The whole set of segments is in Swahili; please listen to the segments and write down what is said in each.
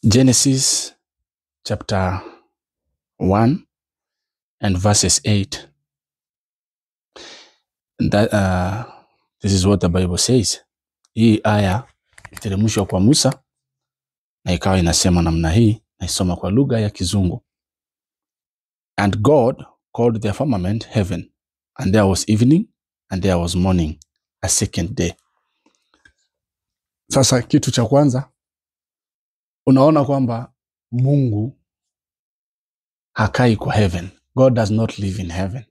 Genesis chapter 1 and verses 8. This is what the Bible says. Hii aya iteremshwa kwa Musa na ikawa inasema namna hii, naisoma kwa lugha ya Kizungu. And God called the firmament heaven, and there was evening and there was morning, a second day. Sasa kitu cha kwanza unaona kwamba Mungu hakai kwa heaven. God does not live in heaven.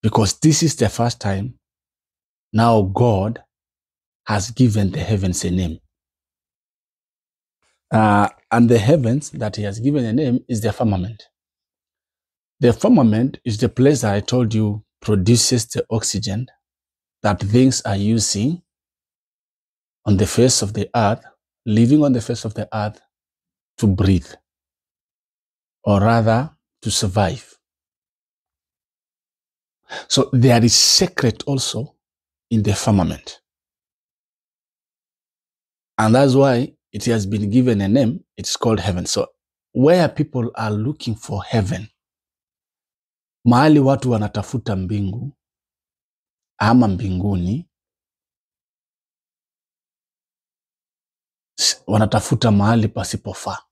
Because this is the first time now God has given the heavens a name. And the heavens that he has given a name is the firmament. The firmament is the place that I told you produces the oxygen that things are using on the face of the earth, living on the face of the earth to breathe, or rather to survive. So there is secret also in the firmament. And that's why it has been given a name. It's called heaven. So where people are looking for heaven, mahali watu wanatafuta mbingu ama mbinguni, wanatafuta mahali pasipofaa.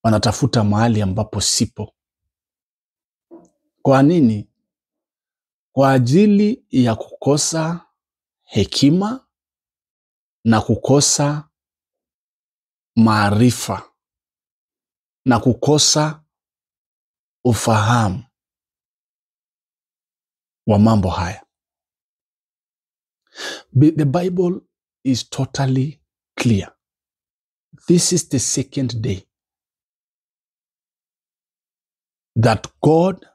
Wanatafuta mahali ambapo sipo. Kwa nini? Kwa ajili ya kukosa hekima na kukosa maarifa na kukosa ufahamu wa mambo haya. The Bible is totally clear. This is the second day that God,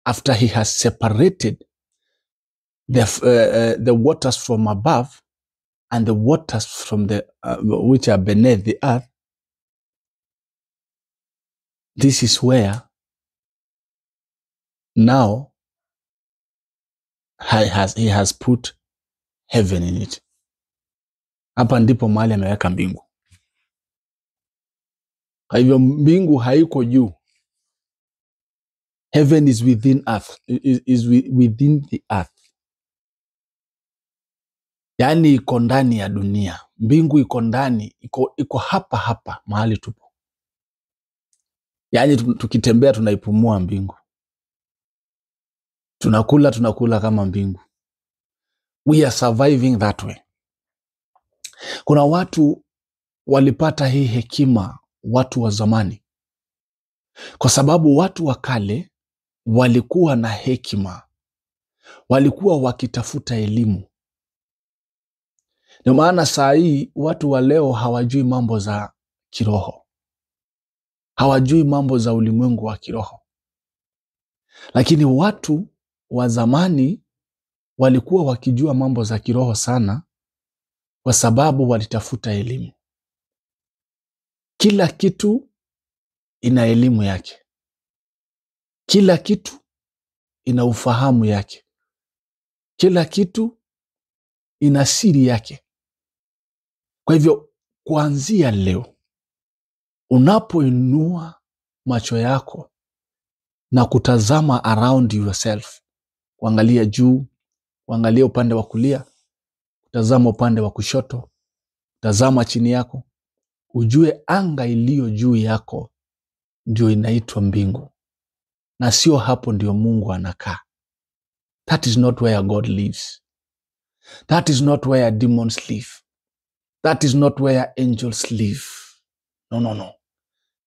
after he has separated the waters from above and the waters from the which are beneath the earth, this is where now he has put heaven in it. Hapa ndipo mahali ameweka mbingu. Kwa hivyo mbingu haiko juu. Heaven is within earth, is within the earth. Yaani iko ndani ya dunia. Mbingu iko ndani, iko hapa mahali tupo. Yaani tukitembea tunaipumua mbingu. Tunakula kama mbingu. We are surviving that way. Kuna watu walipata hii hekima, watu wa zamani. Kwa sababu watu wa kale walikuwa na hekima. Walikuwa wakitafuta elimu. Ndio maana saa hii watu wa leo hawajui mambo za kiroho. Hawajui mambo za ulimwengu wa kiroho. Lakini watu wa zamani walikuwa wakijua mambo za kiroho sana kwa sababu walitafuta elimu. Kila kitu ina elimu yake. Kila kitu ina ufahamu yake. Kila kitu ina siri yake. Kwa hivyo kuanzia leo, unapoinua macho yako na kutazama around yourself, kuangalia juu, kuangalia upande wa kulia, kutazama upande wa kushoto, tazama chini yako, ujue anga iliyo juu yako ndio inaitwa mbingu. Na sio hapo ndio Mungu anakaa. That is not where God lives. That is not where demons live. That is not where angels live. No.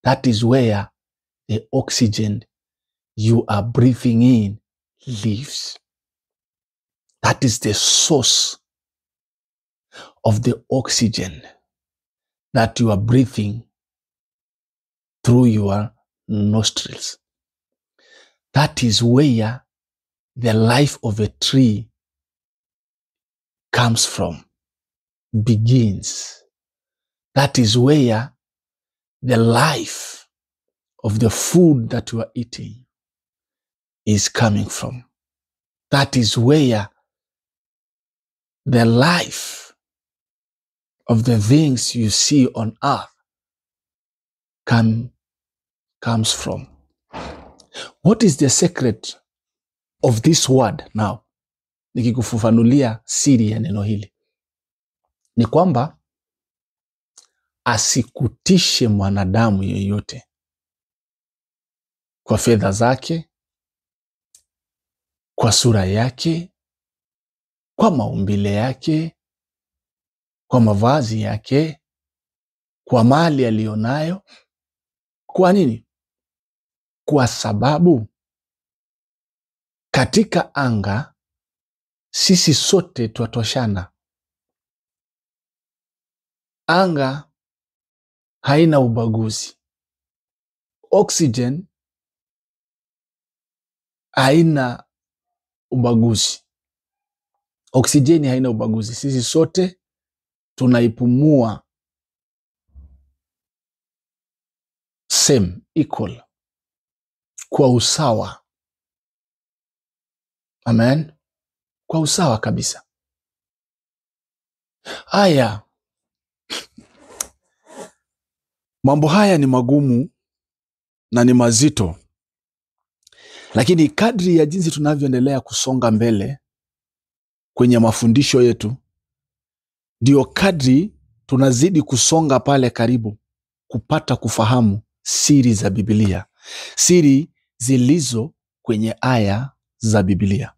That is where the oxygen you are breathing in lives. That is the source of the oxygen that you are breathing through your nostrils. That is where the life of a tree comes from, begins. That is where the life of the food that you are eating is coming from. That is where the life of the things you see on earth comes from. What is the secret of this word now? Nikikufafanulia siri ya neno hili ni kwamba asikutishe mwanadamu yeyote kwa fedha zake, kwa sura yake, kwa maumbile yake, kwa mavazi yake, kwa mali aliyonayo. Kwa nini? Kwa sababu katika anga sisi sote twatoshana. Anga haina ubaguzi. Oxygen haina ubaguzi. Oksijeni haina ubaguzi. Sisi sote tunaipumua same, equal, kwa usawa. Amen. Kwa usawa kabisa. Haya, mambo haya ni magumu na ni mazito, lakini kadri ya jinsi tunavyoendelea kusonga mbele kwenye mafundisho yetu, ndio kadri tunazidi kusonga pale karibu kupata kufahamu siri za Biblia, siri zilizo kwenye aya za Biblia.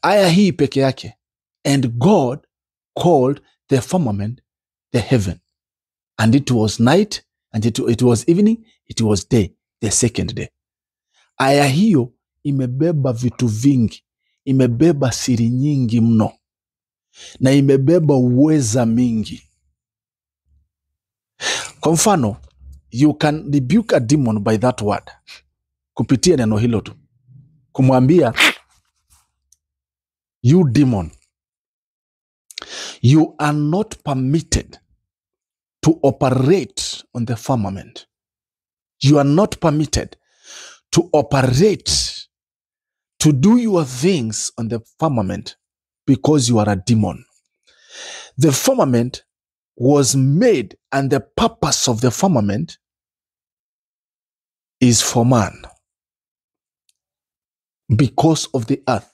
Aya hii peke yake, and God called the firmament the heaven, and it was night, and it was evening, it was day, the second day. Aya hiyo imebeba vitu vingi, imebeba siri nyingi mno, na imebeba uweza mingi. Kwa mfano, you can rebuke a demon by that word. Kupitia neno hilo tu, kumwambia, you demon, you are not permitted to operate on the firmament. You are not permitted to operate, to do your things on the firmament, because you are a demon. The firmament was made, and the purpose of the firmament is for man, because of the earth.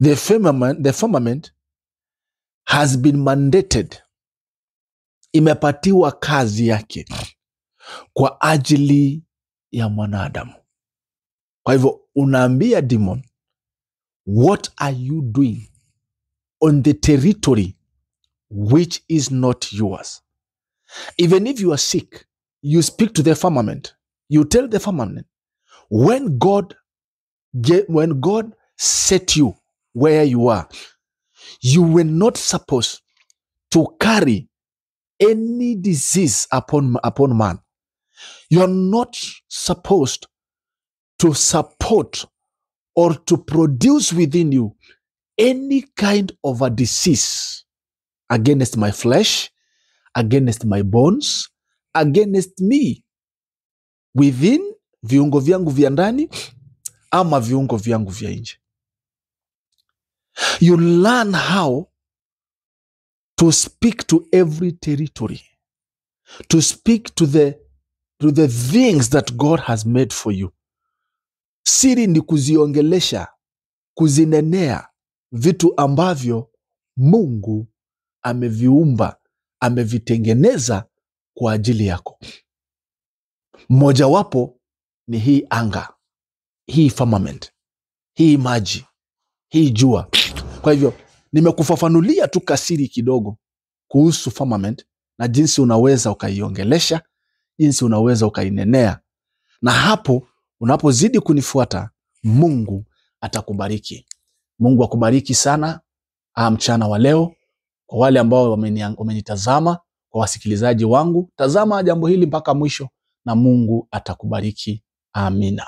The firmament has been mandated, imepatiwa kazi yake kwa ajili ya mwanadamu. Kwa hivyo unaambia demon, what are you doing on the territory which is not yours? Even if you are sick, you speak to the firmament. You tell the firmament, when God set you where you are, you were not supposed to carry any disease upon man. You are not supposed to support or to produce within you any kind of a disease against my flesh, against my bones, against me, within viungo vyangu vya ndani ama viungo vyangu vya nje. You learn how to speak to every territory, to speak to the things that God has made for you. Siri ni kuziongelesha, kuzinenea vitu ambavyo Mungu ameviumba, amevitengeneza kwa ajili yako. Mojawapo ni hii anga, hii firmament, hii maji, hii jua. Kwa hivyo nimekufafanulia tu kasiri kidogo kuhusu firmament na jinsi unaweza ukaiongelesha, jinsi unaweza ukainenea. Na hapo unapozidi kunifuata, Mungu atakubariki. Mungu akubariki sana mchana wa leo. Kwa wale ambao wamenitazama, kwa wasikilizaji wangu, tazama jambo hili mpaka mwisho na Mungu atakubariki. Amina.